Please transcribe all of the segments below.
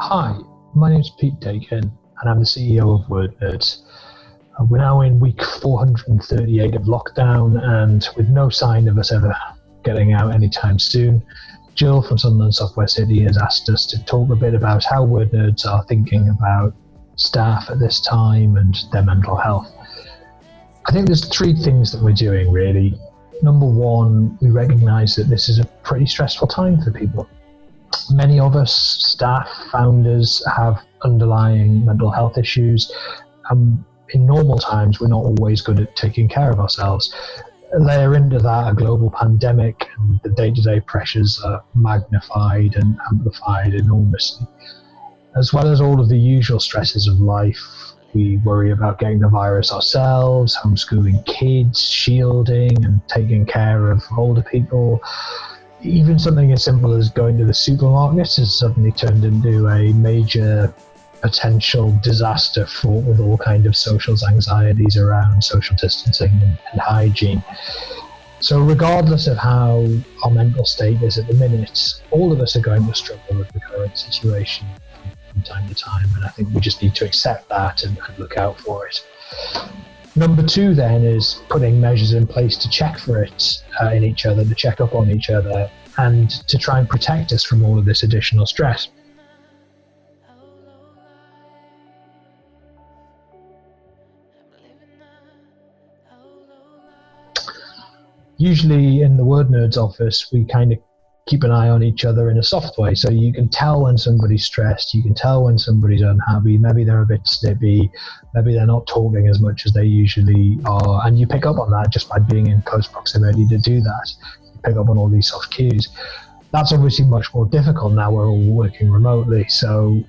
Hi, my name is Pete Dakin, and I'm the CEO of wordnerds. We're now in week 438 of lockdown, and with no sign of us ever getting out anytime soon, Jill from Sunderland Software City has asked us to talk a bit about how wordnerds are thinking about staff at this time and their mental health. I think there's three things that we're doing, really. Number one, we recognise that this is a pretty stressful time for people. Many of us, staff, founders, have underlying mental health issues. In normal times, we're not always good at taking care of ourselves. Layer into that a global pandemic, and the day-to-day pressures are magnified and amplified enormously. As well as all of the usual stresses of life, we worry about getting the virus ourselves, homeschooling kids, shielding and taking care of older people. Even something as simple as going to the supermarket has suddenly turned into a major potential disaster fraught with all kinds of social anxieties around social distancing and hygiene. So regardless of how our mental state is at the minute, all of us are going to struggle with the current situation from time to time, and I think we just need to accept that and look out for it. Number two then is putting measures in place to check for it in each other, to check up on each other, and to try and protect us from all of this additional stress. Usually in the wordnerds office, we kind of keep an eye on each other in a soft way. So you can tell when somebody's stressed, you can tell when somebody's unhappy, maybe they're a bit snippy, maybe they're not talking as much as they usually are. And you pick up on that just by being in close proximity to do that. You pick up on all these soft cues. That's obviously much more difficult now we're all working remotely. So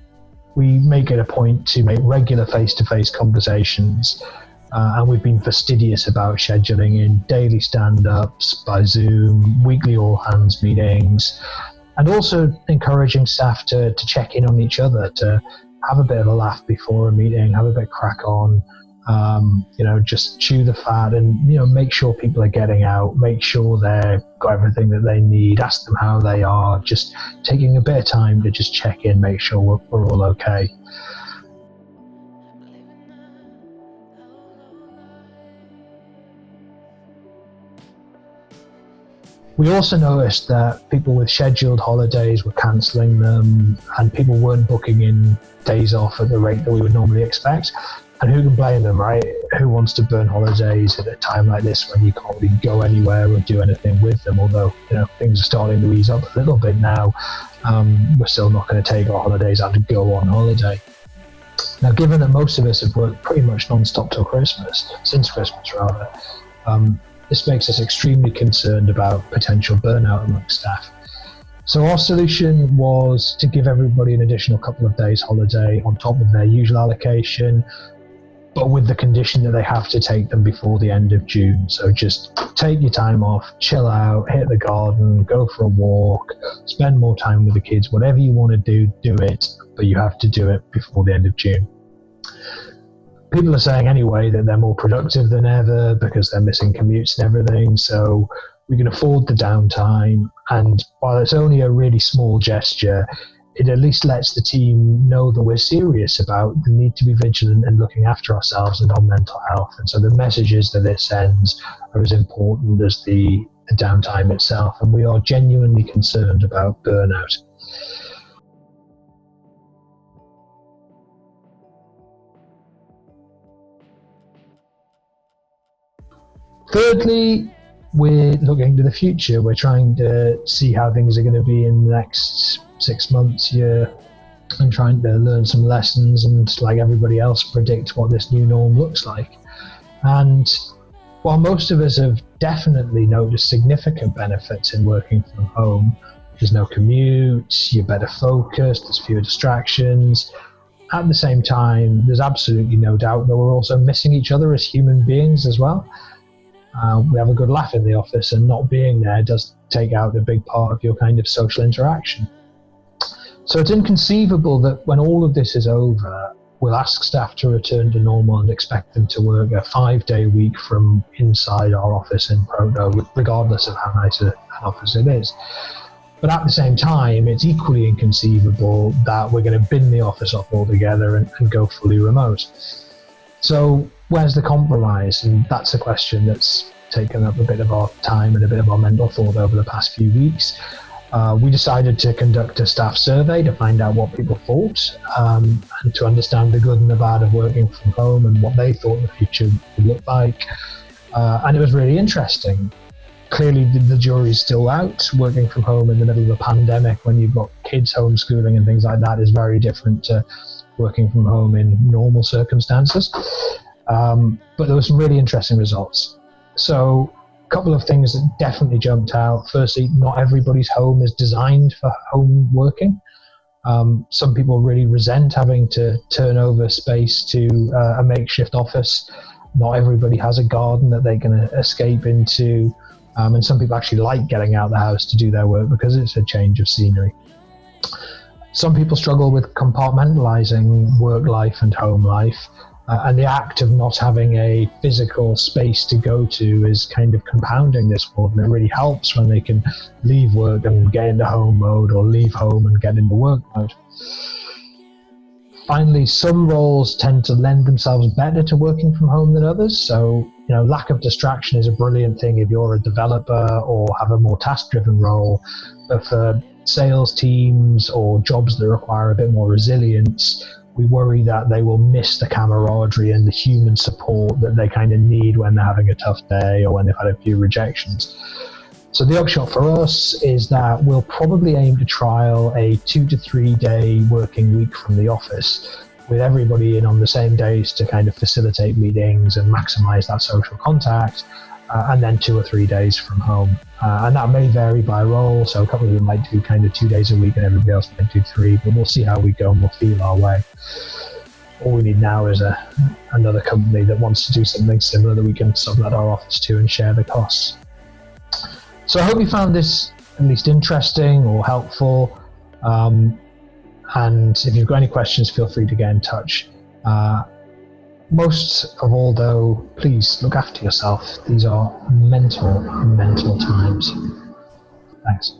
we make it a point to make regular face-to-face conversations. And we've been fastidious about scheduling in daily stand-ups by Zoom, weekly all-hands meetings, and also encouraging staff to check in on each other, to have a bit of a laugh before a meeting, have a bit of crack on, just chew the fat and, make sure people are getting out, make sure they've got everything that they need, ask them how they are, just taking a bit of time to just check in, make sure we're all okay. We also noticed that people with scheduled holidays were cancelling them, and people weren't booking in days off at the rate that we would normally expect. And who can blame them, right? Who wants to burn holidays at a time like this when you can't really go anywhere or do anything with them? Although, things are starting to ease up a little bit now, we're still not going to take our holidays out to go on holiday. Now, given that most of us have worked pretty much non-stop till Christmas, since Christmas rather, this makes us extremely concerned about potential burnout amongst staff. So our solution was to give everybody an additional couple of days holiday on top of their usual allocation, but with the condition that they have to take them before the end of June. So just take your time off, chill out, hit the garden, go for a walk, spend more time with the kids, whatever you want to do it, but you have to do it before the end of June. People are saying anyway that they're more productive than ever because they're missing commutes and everything, so we can afford the downtime, and while it's only a really small gesture, it at least lets the team know that we're serious about the need to be vigilant and looking after ourselves and our mental health. And so the messages that it sends are as important as the downtime itself, and we are genuinely concerned about burnout. Thirdly, we're looking to the future. We're trying to see how things are going to be in the next 6 months, year, and trying to learn some lessons and, like everybody else, predict what this new norm looks like. And while most of us have definitely noticed significant benefits in working from home, there's no commute, you're better focused, there's fewer distractions. At the same time, there's absolutely no doubt that we're also missing each other as human beings as well. We have a good laugh in the office, and not being there does take out a big part of your kind of social interaction. So it's inconceivable that when all of this is over, we'll ask staff to return to normal and expect them to work a 5-day week from inside our office in Proto, regardless of how nice an office it is. But at the same time, it's equally inconceivable that we're going to bin the office off altogether and go fully remote. So where's the compromise? And that's a question that's taken up a bit of our time and a bit of our mental thought over the past few weeks. We decided to conduct a staff survey to find out what people thought, and to understand the good and the bad of working from home and what they thought the future would look like. And it was really interesting. Clearly, the jury's still out. Working from home in the middle of a pandemic when you've got kids homeschooling and things like that is very different to working from home in normal circumstances. But there were some really interesting results. So a couple of things that definitely jumped out. Firstly, not everybody's home is designed for home working. Some people really resent having to turn over space to a makeshift office. Not everybody has a garden that they can escape into. And some people actually like getting out of the house to do their work because it's a change of scenery. Some people struggle with compartmentalizing work life and home life. And the act of not having a physical space to go to is kind of compounding this world, and it really helps when they can leave work and get into home mode, or leave home and get into work mode. Finally, some roles tend to lend themselves better to working from home than others. So, lack of distraction is a brilliant thing if you're a developer or have a more task-driven role. But for sales teams or jobs that require a bit more resilience, we worry that they will miss the camaraderie and the human support that they kind of need when they're having a tough day or when they've had a few rejections. So the upshot for us is that we'll probably aim to trial a 2 to 3 day working week from the office, with everybody in on the same days to kind of facilitate meetings and maximize that social contact, and then 2 or 3 days from home. And that may vary by role, so a couple of them might do kind of 2 days a week and everybody else might do 3, but we'll see how we go and we'll feel our way. All we need now is another company that wants to do something similar that we can sublet our office to and share the costs. So I hope you found this at least interesting or helpful. And if you've got any questions, feel free to get in touch. Most of all, though, please look after yourself. These are mental times. Thanks.